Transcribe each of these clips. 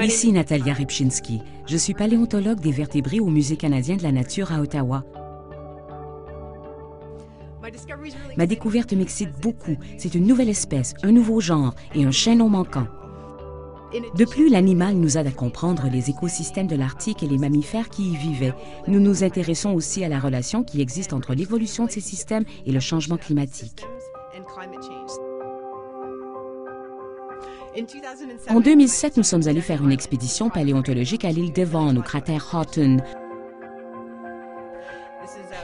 Ici Natalia Rybczynski. Je suis paléontologue des vertébrés au Musée canadien de la nature à Ottawa. Ma découverte m'excite beaucoup. C'est une nouvelle espèce, un nouveau genre et un chaînon manquant. De plus, l'animal nous aide à comprendre les écosystèmes de l'Arctique et les mammifères qui y vivaient. Nous nous intéressons aussi à la relation qui existe entre l'évolution de ces systèmes et le changement climatique. En 2007, nous sommes allés faire une expédition paléontologique à l'île Devon, au cratère Houghton.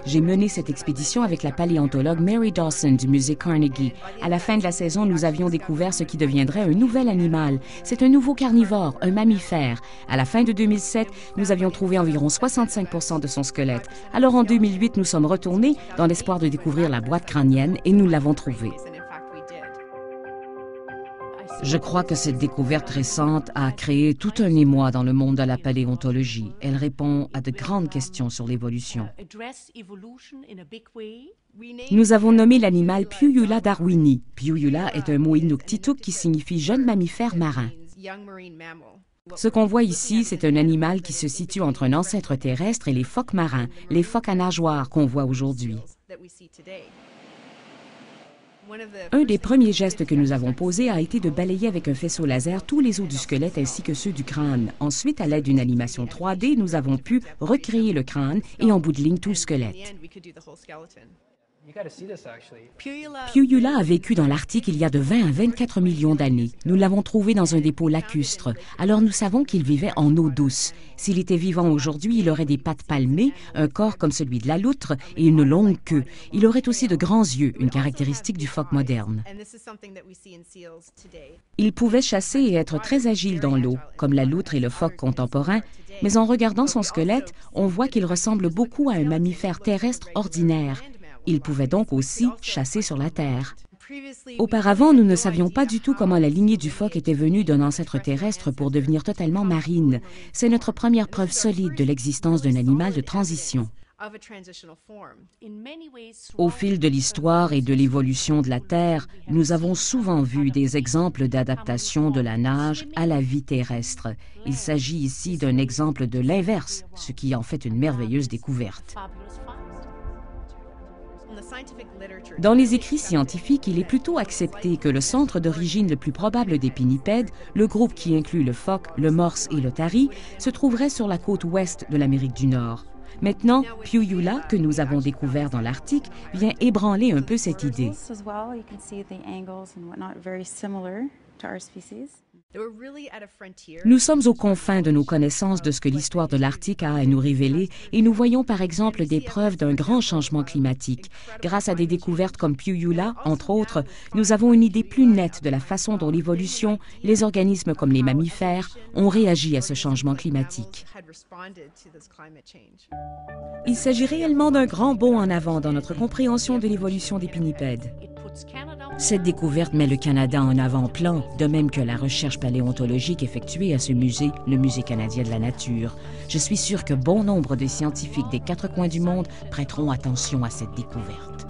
J'ai mené cette expédition avec la paléontologue Mary Dawson du musée Carnegie. À la fin de la saison, nous avions découvert ce qui deviendrait un nouvel animal. C'est un nouveau carnivore, un mammifère. À la fin de 2007, nous avions trouvé environ 65% de son squelette. Alors en 2008, nous sommes retournés dans l'espoir de découvrir la boîte crânienne et nous l'avons trouvée. Je crois que cette découverte récente a créé tout un émoi dans le monde de la paléontologie. Elle répond à de grandes questions sur l'évolution. Nous avons nommé l'animal Puyula darwini. Puyula est un mot inuktitut qui signifie jeune mammifère marin. Ce qu'on voit ici, c'est un animal qui se situe entre un ancêtre terrestre et les phoques marins, les phoques à nageoires qu'on voit aujourd'hui. Un des premiers gestes que nous avons posés a été de balayer avec un faisceau laser tous les os du squelette ainsi que ceux du crâne. Ensuite, à l'aide d'une animation 3D, nous avons pu recréer le crâne et en bout de ligne tout le squelette. Puyula a vécu dans l'Arctique il y a de 20 à 24 millions d'années. Nous l'avons trouvé dans un dépôt lacustre. Alors nous savons qu'il vivait en eau douce. S'il était vivant aujourd'hui, il aurait des pattes palmées, un corps comme celui de la loutre et une longue queue. Il aurait aussi de grands yeux, une caractéristique du phoque moderne. Il pouvait chasser et être très agile dans l'eau, comme la loutre et le phoque contemporain, mais en regardant son squelette, on voit qu'il ressemble beaucoup à un mammifère terrestre ordinaire. Il pouvait donc aussi chasser sur la terre. Auparavant, nous ne savions pas du tout comment la lignée du phoque était venue d'un ancêtre terrestre pour devenir totalement marine. C'est notre première preuve solide de l'existence d'un animal de transition. Au fil de l'histoire et de l'évolution de la Terre, nous avons souvent vu des exemples d'adaptation de la nage à la vie terrestre. Il s'agit ici d'un exemple de l'inverse, ce qui en fait une merveilleuse découverte. Dans les écrits scientifiques, il est plutôt accepté que le centre d'origine le plus probable des pinnipèdes, le groupe qui inclut le phoque, le morse et l'otarie, se trouverait sur la côte ouest de l'Amérique du Nord. Maintenant, Puyula, que nous avons découvert dans l'Arctique, vient ébranler un peu cette idée. Nous sommes aux confins de nos connaissances de ce que l'histoire de l'Arctique a à nous révéler et nous voyons par exemple des preuves d'un grand changement climatique. Grâce à des découvertes comme Puyula, entre autres, nous avons une idée plus nette de la façon dont l'évolution, les organismes comme les mammifères, ont réagi à ce changement climatique. Il s'agit réellement d'un grand bond en avant dans notre compréhension de l'évolution des pinnipèdes. Cette découverte met le Canada en avant-plan, de même que la recherche paléontologique effectuée à ce musée, le Musée canadien de la nature. Je suis sûre que bon nombre de scientifiques des quatre coins du monde prêteront attention à cette découverte.